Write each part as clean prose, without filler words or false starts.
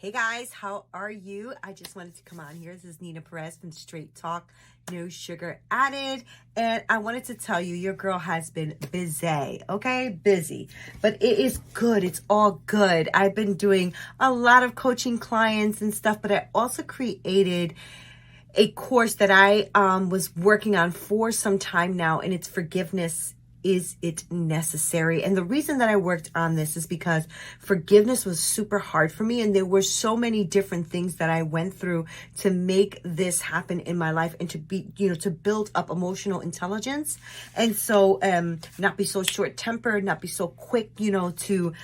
Hey guys, how are you? I just wanted to come on here. This is Nina Perez from Straight Talk, No Sugar Added. And I wanted to tell you, your girl has been busy, okay? Busy. But it is good. It's all good. I've been doing a lot of coaching clients and stuff, but I also created a course that I was working on for some time now, and it's forgiveness. Is it necessary? And the reason that I worked on this is because forgiveness was super hard for me. And there were so many different things that I went through to make this happen in my life and to be, to build up emotional intelligence. And so, not be so short tempered, not be so quick, to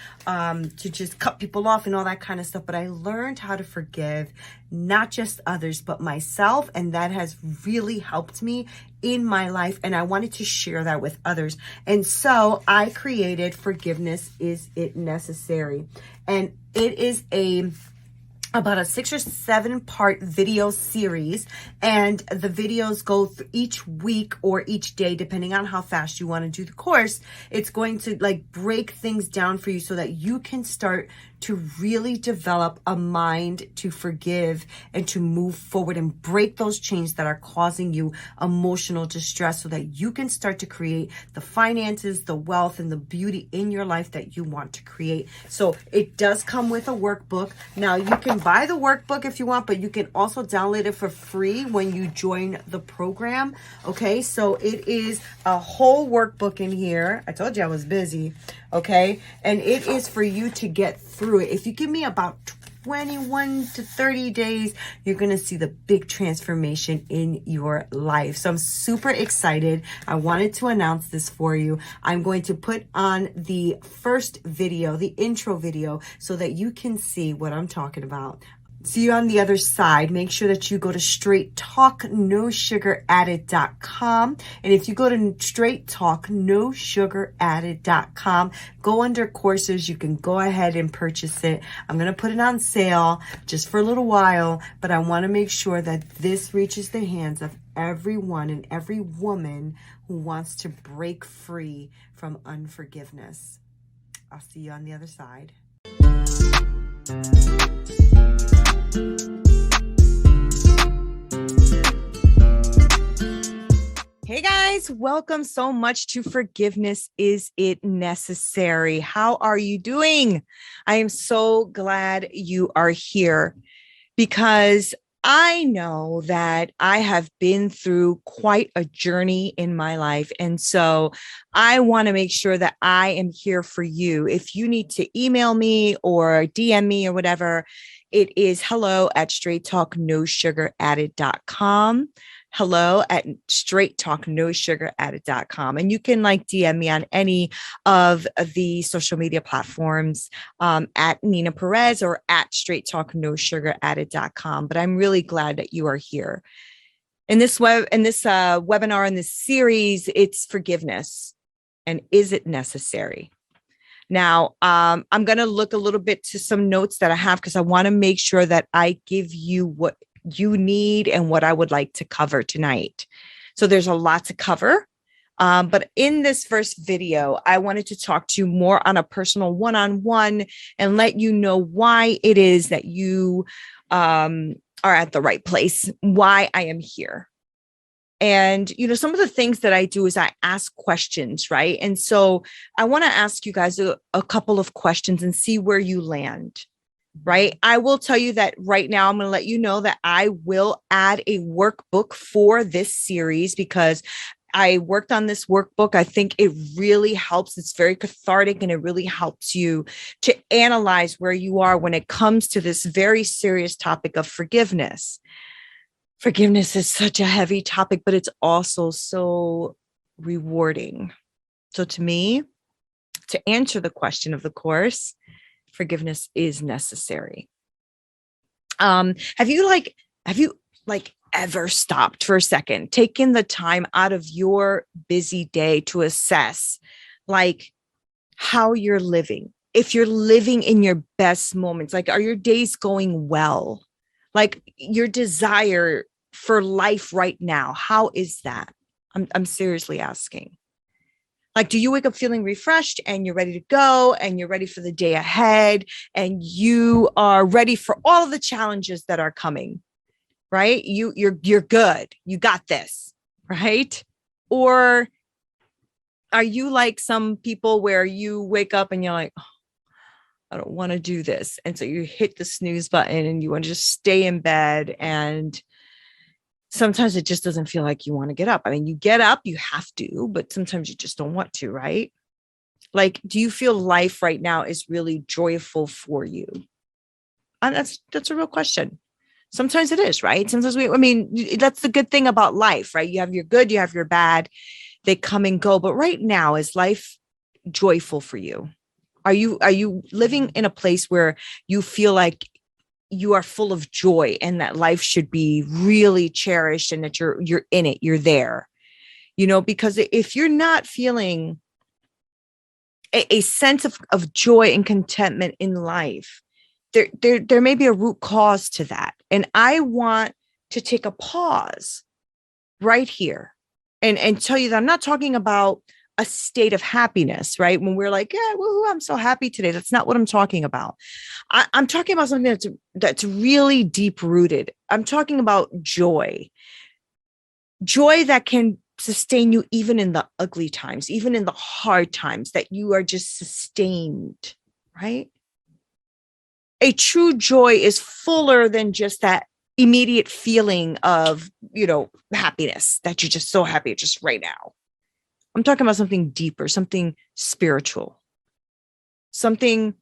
just cut people off and all that kind of stuff. But I learned how to forgive not just others, but myself. And that has really helped me in my life. And I wanted to share that with others. And so I created Forgiveness, Is It Necessary? And it is about a 6 or 7 part video series, and the videos go each week or each day, depending on how fast you want to do the course. It's going to break things down for you so that you can start to really develop a mind to forgive and to move forward and break those chains that are causing you emotional distress so that you can start to create the finances, the wealth, and the beauty in your life that you want to create. So it does come with a workbook. Now you can buy the workbook if you want, but you can also download it for free when you join the program. Okay, so it is a whole workbook in here. I told you I was busy. Okay, and it is for you to get through it. If you give me about 21 to 30 days, you're going to see the big transformation in your life. So I'm super excited. I wanted to announce this for you. I'm going to put on the first video, the intro video, so that you can see what I'm talking about. See you on the other side. Make sure that you go to straighttalknosugaradded.com. And if you go to straighttalknosugaradded.com, go under courses, you can go ahead and purchase it. I'm going to put it on sale just for a little while, but I want to make sure that this reaches the hands of everyone and every woman who wants to break free from unforgiveness. I'll see you on the other side. Hey guys, welcome so much to Forgiveness, Is It Necessary? How are you doing? I am so glad you are here because I know that I have been through quite a journey in my life. And so I want to make sure that I am here for you. If you need to email me or DM me or whatever, it is hello@straighttalknosugaradded.com. hello@straighttalknosugaradded.com. And you can DM me on any of the social media platforms at Nina Perez or at straighttalknosugaradded.com. But I'm really glad that you are here. In this webinar, in this series, it's forgiveness. And is it necessary? Now, I'm going to look a little bit to some notes that I have because I want to make sure that I give you what you need and what I would like to cover tonight. So there's a lot to cover. But in this first video, I wanted to talk to you more on a personal one-on-one and let you know why it is that you are at the right place, why I am here. And, some of the things that I do is I ask questions, right? And so I want to ask you guys a couple of questions and see where you land, right? I will tell you that right now, I'm going to let you know that I will add a workbook for this series because I worked on this workbook. I think it really helps. It's very cathartic and it really helps you to analyze where you are when it comes to this very serious topic of forgiveness. Forgiveness is such a heavy topic, but it's also so rewarding. So to me, to answer the question of the course, forgiveness is necessary. Have you ever stopped for a second, taken the time out of your busy day to assess how you're living? If you're living in your best moments, are your days going well? Your desire for life right now, how is that? I'm seriously asking. Like, do you wake up feeling refreshed and you're ready to go and you're ready for the day ahead and you are ready for all of the challenges that are coming, right? You're good. You got this, right? Or are you like some people where you wake up and you're like, oh, I don't want to do this. And so you hit the snooze button and you want to just stay in bed, and sometimes it just doesn't feel like you want to get up. I mean, you get up, you have to, but sometimes you just don't want to, right? Like, do you feel life right now is really joyful for you? And that's a real question. Sometimes it is, right? Sometimes I mean, that's the good thing about life, right? You have your good, you have your bad, they come and go. But right now, is life joyful for you? Are you living in a place where you feel like you are full of joy and that life should be really cherished and that you're in it, you're there? Because if you're not feeling a sense of joy and contentment in life, there may be a root cause to that. And I want to take a pause right here and tell you that I'm not talking about a state of happiness, right? When we're like, yeah, woohoo, I'm so happy today. That's not what I'm talking about. I'm talking about something that's really deep rooted. I'm talking about joy that can sustain you even in the ugly times, even in the hard times, that you are just sustained, right? A true joy is fuller than just that immediate feeling of, happiness, that you're just so happy just right now. I'm talking about something deeper, something spiritual, something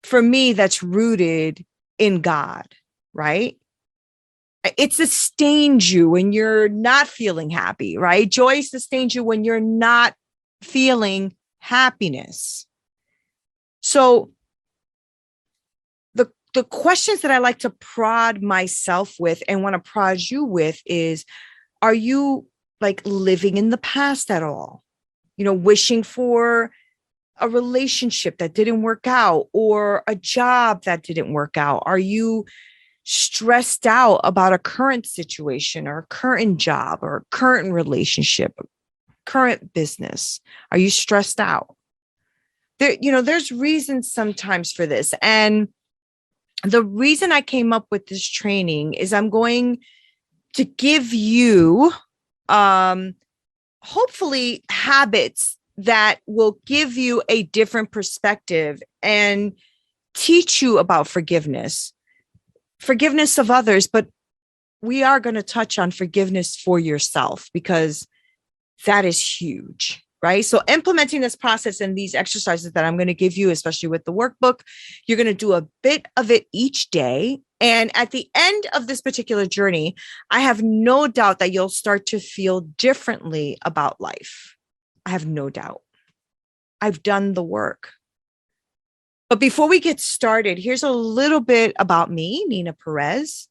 for me that's rooted in God, right? It sustains you when you're not feeling happy, right? Joy sustains you when you're not feeling happiness. So the questions that I like to prod myself with and want to prod you with is, are you like living in the past at all? Wishing for a relationship that didn't work out or a job that didn't work out? Are you stressed out about a current situation or a current job or a current relationship, current business? Are you stressed out? There's reasons sometimes for this. And the reason I came up with this training is I'm going to give you, hopefully, habits that will give you a different perspective and teach you about forgiveness of others. But we are going to touch on forgiveness for yourself, because that is huge, right? So implementing this process and these exercises that I'm going to give you, especially with the workbook, you're going to do a bit of it each day. And at the end of this particular journey, I have no doubt that you'll start to feel differently about life. I have no doubt. I've done the work. But before we get started, here's a little bit about me, Nina Perez.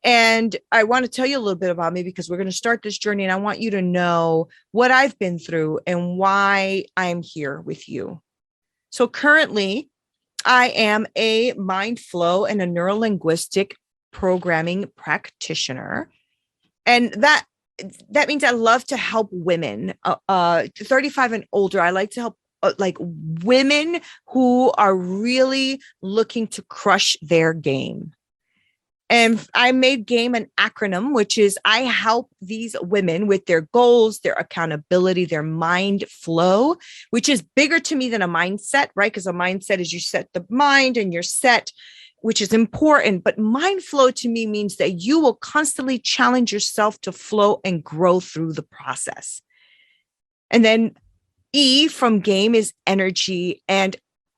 And I want to tell you a little bit about me, because we're going to start this journey and I want you to know what I've been through and why I'm here with you. So currently, I am a mind flow and a neurolinguistic programming practitioner. And that means I love to help women 35 and older. I like to help like women who are really looking to crush their game. And I made GAME an acronym, which is I help these women with their goals, their accountability, their mind flow, which is bigger to me than a mindset, right? Because a mindset is you set the mind and you're set, which is important. But mind flow to me means that you will constantly challenge yourself to flow and grow through the process. And then E from GAME is energy, and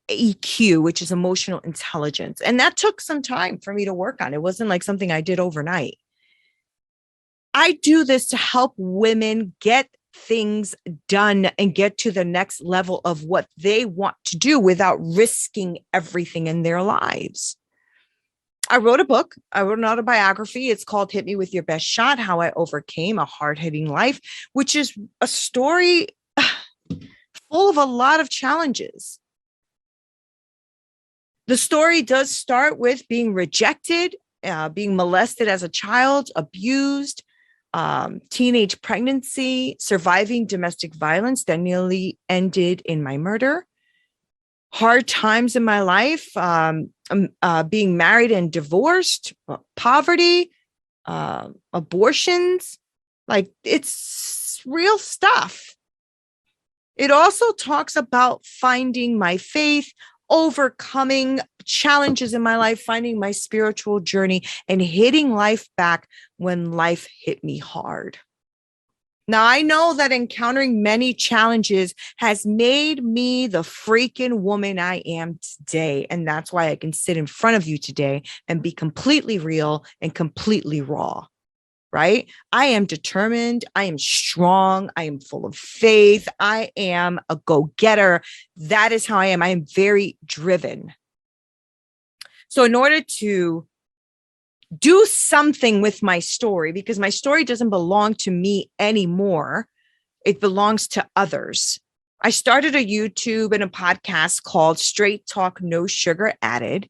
EQ, which is emotional intelligence. And that took some time for me to work on. It wasn't like something I did overnight. I do this to help women get things done and get to the next level of what they want to do without risking everything in their lives. I wrote a book. I wrote an autobiography. It's called Hit Me With Your Best Shot: How I Overcame a Hard-Hitting Life, which is a story full of a lot of challenges. The story does start with being rejected, being molested as a child, abused, teenage pregnancy, surviving domestic violence that nearly ended in my murder, hard times in my life, being married and divorced, poverty, abortions. Like, it's real stuff. It also talks about finding my faith, overcoming challenges in my life, finding my spiritual journey, and hitting life back when life hit me hard. Now, I know that encountering many challenges has made me the freaking woman I am today. And that's why I can sit in front of you today and be completely real and completely raw. Right? I am determined. I am strong. I am full of faith. I am a go-getter. That is how I am. I am very driven. So in order to do something with my story, because my story doesn't belong to me anymore, it belongs to others. I started a YouTube and a podcast called Straight Talk, No Sugar Added.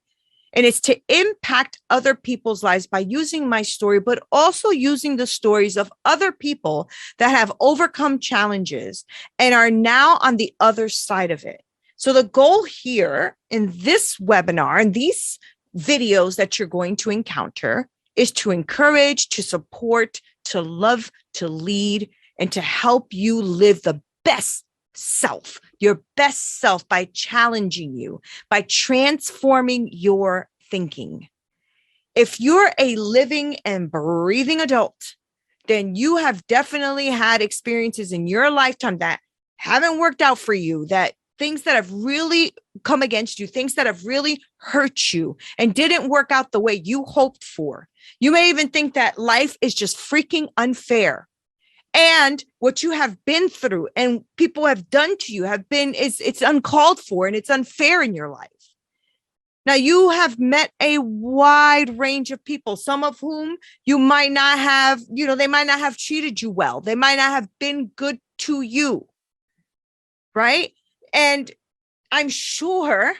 And it's to impact other people's lives by using my story, but also using the stories of other people that have overcome challenges and are now on the other side of it. So the goal here in this webinar and these videos that you're going to encounter is to encourage, to support, to love, to lead, and to help you live the best self, your best self, by challenging you, by transforming your thinking. If you're a living and breathing adult, then you have definitely had experiences in your lifetime that haven't worked out for you, that things that have really come against you, things that have really hurt you and didn't work out the way you hoped for. You may even think that life is just freaking unfair. And what you have been through and people have done to you it's uncalled for and it's unfair in your life. Now, you have met a wide range of people, some of whom you might not have, they might not have treated you well. They might not have been good to you, right? And I'm sure,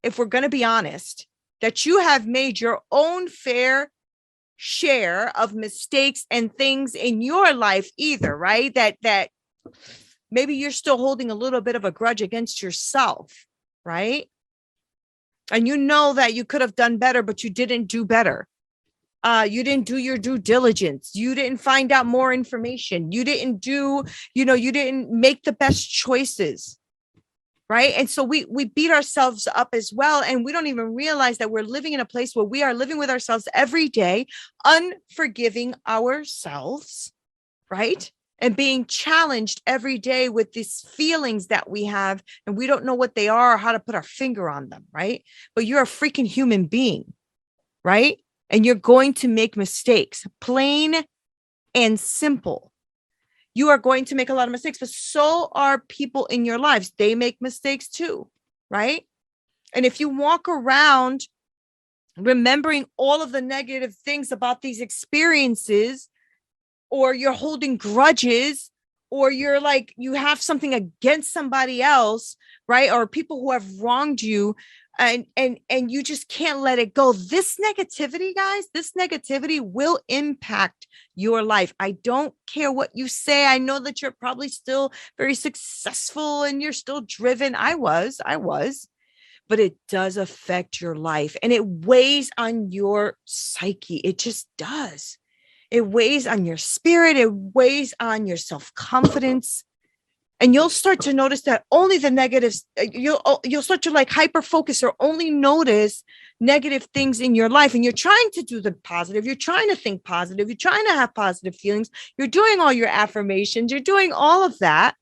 if we're going to be honest, that you have made your own fair share of mistakes and things in your life either, right? That maybe you're still holding a little bit of a grudge against yourself, right? And you know that you could have done better, but you didn't do better. You didn't do your due diligence. You didn't find out more information. You didn't you didn't make the best choices. Right. And so we beat ourselves up as well. And we don't even realize that we're living in a place where we are living with ourselves every day, unforgiving ourselves. Right. And being challenged every day with these feelings that we have, and we don't know what they are or how to put our finger on them. Right. But you're a freaking human being. Right. And you're going to make mistakes, plain and simple. You are going to make a lot of mistakes, but so are people in your lives. They make mistakes too, right? And if you walk around remembering all of the negative things about these experiences, or you're holding grudges, or you're like, you have something against somebody else, right? Or people who have wronged you, and you just can't let it go. This negativity, guys, this negativity will impact your life. I don't care what you say. I know that you're probably still very successful and you're still driven. I was, but it does affect your life, and it weighs on your psyche. It just does. It weighs on your spirit. It weighs on your self-confidence. And you'll start to notice that only the negatives, you'll start to like hyper focus or only notice negative things in your life. And you're trying to do the positive. You're trying to think positive. You're trying to have positive feelings. You're doing all your affirmations. You're doing all of that.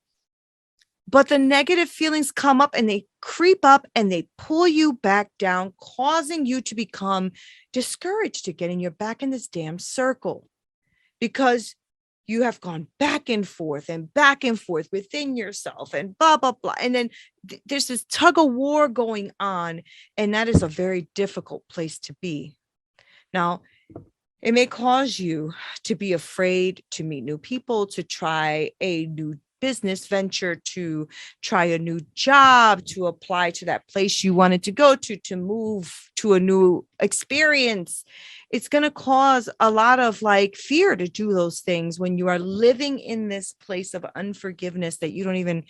But the negative feelings come up and they creep up and they pull you back down, causing you to become discouraged again. And you're back in this damn circle because you have gone back and forth within yourself and blah, blah, blah. And then there's this tug of war going on. And that is a very difficult place to be. Now, it may cause you to be afraid to meet new people, to try a new business venture, to try a new job, to apply to that place you wanted to go to move to a new experience. It's going to cause a lot of like fear to do those things when you are living in this place of unforgiveness that you don't even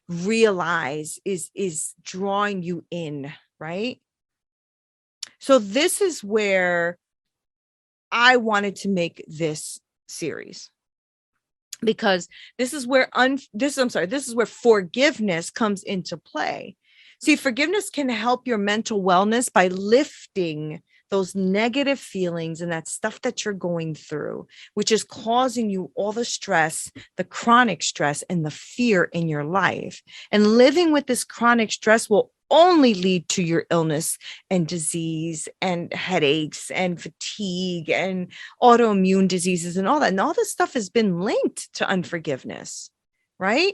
realize is drawing you in, right? So this is where I wanted to make this series, because this is where this is where forgiveness comes into play. See, forgiveness can help your mental wellness by lifting those negative feelings and that stuff that you're going through, which is causing you all the stress, the chronic stress, and the fear in your life. And living with this chronic stress will only lead to your illness and disease and headaches and fatigue and autoimmune diseases and all that. And all this stuff has been linked to unforgiveness, right?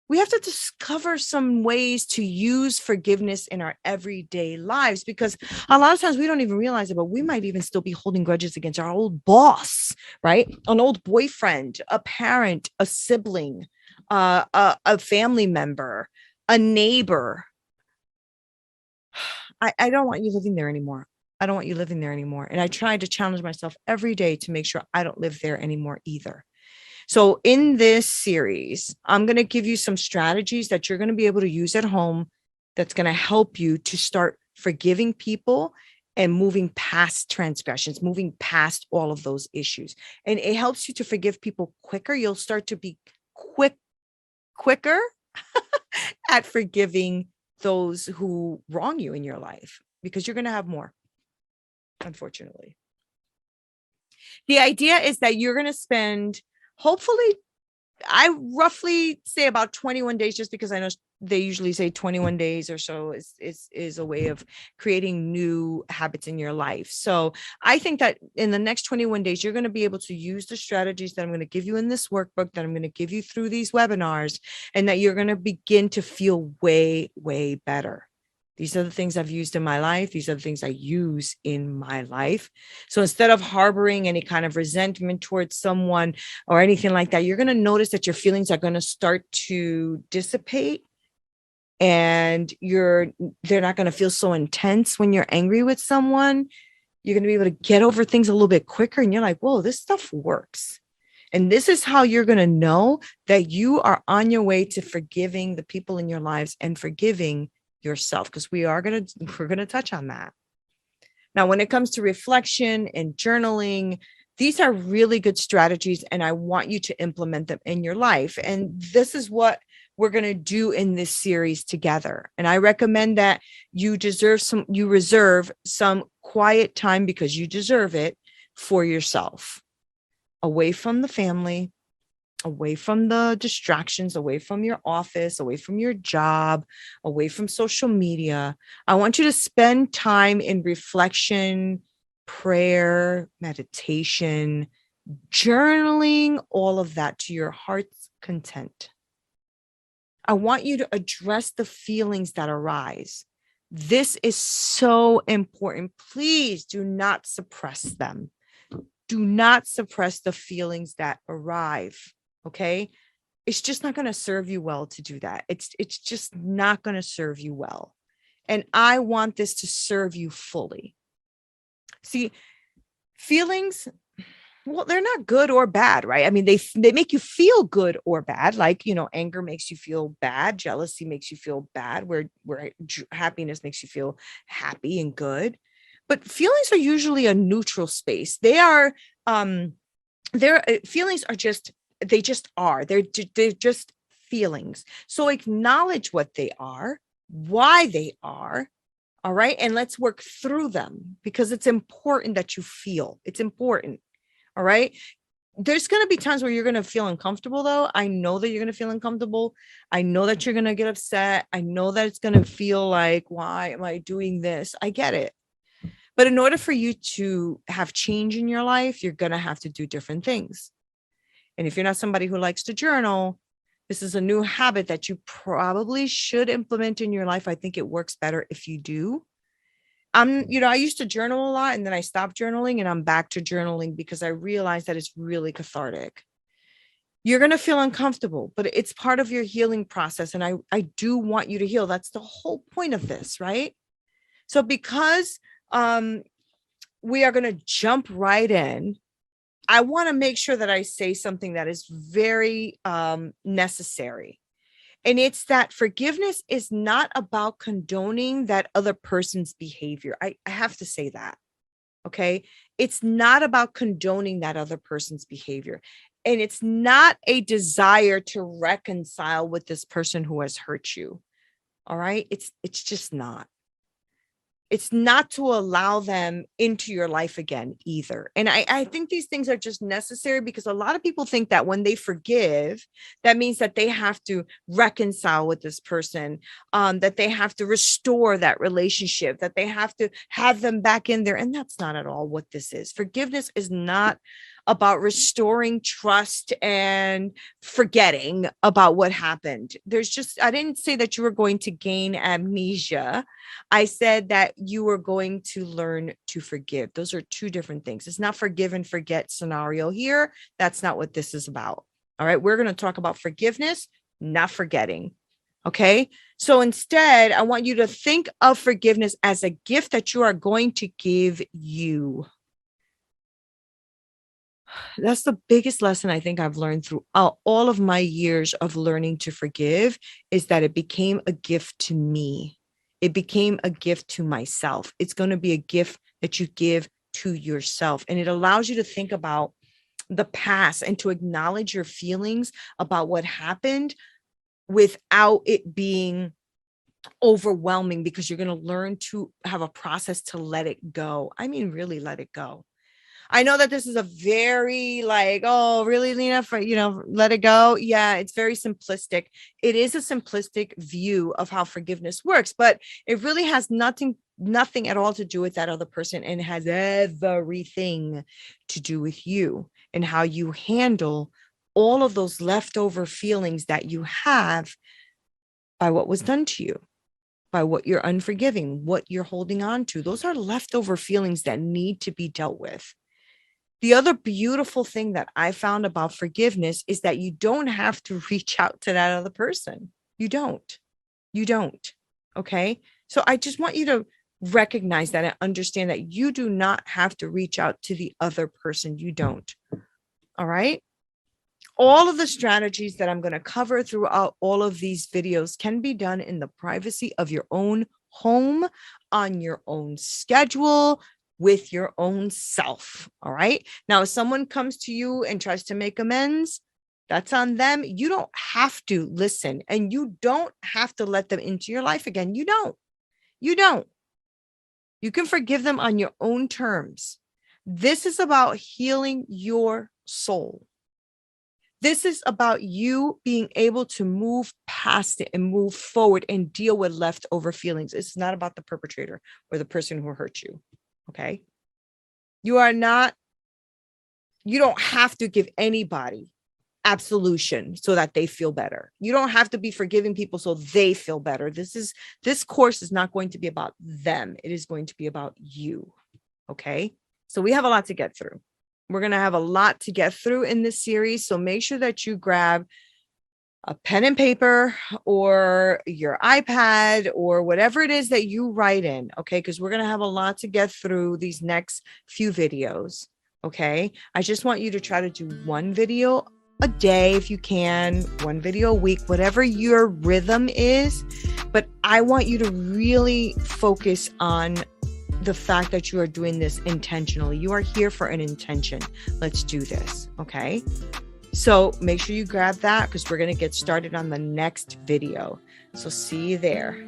We have to discover some ways to use forgiveness in our everyday lives, because a lot of times we don't even realize it, but we might even still be holding grudges against our old boss, right? An old boyfriend, a parent, a sibling, a family member, a neighbor. I don't want you living there anymore. I don't want you living there anymore. And I try to challenge myself every day to make sure I don't live there anymore either. So in this series, I'm going to give you some strategies that you're going to be able to use at home that's going to help you to start forgiving people and moving past transgressions, moving past all of those issues. And it helps you to forgive people quicker. You'll start to be quicker at forgiving those who wrong you in your life, because you're going to have more, unfortunately. The idea is that you're going to spend, hopefully, I roughly say about 21 days, just because I know they usually say 21 days or so is a way of creating new habits in your life. So I think that in the next 21 days, you're going to be able to use the strategies that I'm going to give you in this workbook, that I'm going to give you through these webinars, and that you're going to begin to feel way, way better. These are the things I've used in my life. These are the things I use in my life. So instead of harboring any kind of resentment towards someone or anything like that, you're going to notice that your feelings are going to start to dissipate, and they're not going to feel so intense when you're angry with someone. You're going to be able to get over things a little bit quicker. And you're like, whoa, this stuff works. And this is how you're going to know that you are on your way to forgiving the people in your lives and forgiving yourself, because we're going to touch on that. Now, when it comes to reflection and journaling, these are really good strategies, and I want you to implement them in your life. And this is what we're going to do in this series together. And I recommend that you reserve some quiet time, because you deserve it, for yourself, away from the family, away from the distractions, away from your office, away from your job, away from social media. I want you to spend time in reflection, prayer, meditation, journaling, all of that to your heart's content. I want you to address the feelings that arise. This is so important. Please do not suppress them. Do not suppress the feelings that arrive. Okay. It's just not going to serve you well to do that. It's just not going to serve you well. And I want this to serve you fully. See, feelings, well, they're not good or bad, right? I mean, they make you feel good or bad. Like, anger makes you feel bad. Jealousy makes you feel bad, where happiness makes you feel happy and good. But feelings are usually a neutral space. Their feelings are just, they just are. They're just feelings. So acknowledge what they are, why they are. All right. And let's work through them, because it's important that you feel. It's important. All right. There's going to be times where you're going to feel uncomfortable, though. I know that you're going to feel uncomfortable. I know that you're going to get upset. I know that it's going to feel like, why am I doing this? I get it. But in order for you to have change in your life, you're going to have to do different things. And if you're not somebody who likes to journal, this is a new habit that you probably should implement in your life. I think it works better if you do. I used to journal a lot, and then I stopped journaling, and I'm back to journaling because I realized that it's really cathartic. You're going to feel uncomfortable, but it's part of your healing process. And I do want you to heal. That's the whole point of this, right? So because we are going to jump right in. I want to make sure that I say something that is very necessary. And it's that forgiveness is not about condoning that other person's behavior. I have to say that. Okay. It's not about condoning that other person's behavior. And it's not a desire to reconcile with this person who has hurt you. All right. It's just not. It's not to allow them into your life again either. And I think these things are just necessary because a lot of people think that when they forgive, that means that they have to reconcile with this person, that they have to restore that relationship, that they have to have them back in there. And that's not at all what this is. Forgiveness is not about restoring trust and forgetting about what happened. I didn't say that you were going to gain amnesia. I said that you were going to learn to forgive. Those are two different things. It's not forgive and forget scenario here. That's not what this is about. All right. We're going to talk about forgiveness, not forgetting. Okay. So instead, I want you to think of forgiveness as a gift that you are going to give you. That's the biggest lesson I think I've learned throughout all of my years of learning to forgive is that it became a gift to me. It became a gift to myself. It's going to be a gift that you give to yourself. And it allows you to think about the past and to acknowledge your feelings about what happened without it being overwhelming, because you're going to learn to have a process to let it go. I mean, really let it go. I know that this is a very oh, really, Lena, let it go. Yeah, it's very simplistic. It is a simplistic view of how forgiveness works, but it really has nothing at all to do with that other person, and has everything to do with you and how you handle all of those leftover feelings that you have by what was done to you, by what you're unforgiving, what you're holding on to. Those are leftover feelings that need to be dealt with. The other beautiful thing that I found about forgiveness is that you don't have to reach out to that other person. You don't. Okay. So I just want you to recognize that and understand that you do not have to reach out to the other person. You don't. All right. All of the strategies that I'm going to cover throughout all of these videos can be done in the privacy of your own home, on your own schedule, with your own self. All right. Now, if someone comes to you and tries to make amends, that's on them. You don't have to listen, and you don't have to let them into your life again. You don't. You can forgive them on your own terms. This is about healing your soul. This is about you being able to move past it and move forward and deal with leftover feelings. It's not about the perpetrator or the person who hurt you. Okay. You don't have to give anybody absolution so that they feel better. You don't have to be forgiving people so they feel better. This course is not going to be about them. It is going to be about you. Okay. So we have a lot to get through. We're going to have a lot to get through in this series. So make sure that you grab a pen and paper or your iPad or whatever it is that you write in. Okay. Because we're going to have a lot to get through these next few videos. Okay. I just want you to try to do one video a day if you can, one video a week, whatever your rhythm is. But I want you to really focus on the fact that you are doing this intentionally. You are here for an intention. Let's do this. Okay. So make sure you grab that because we're going to get started on the next video. So see you there.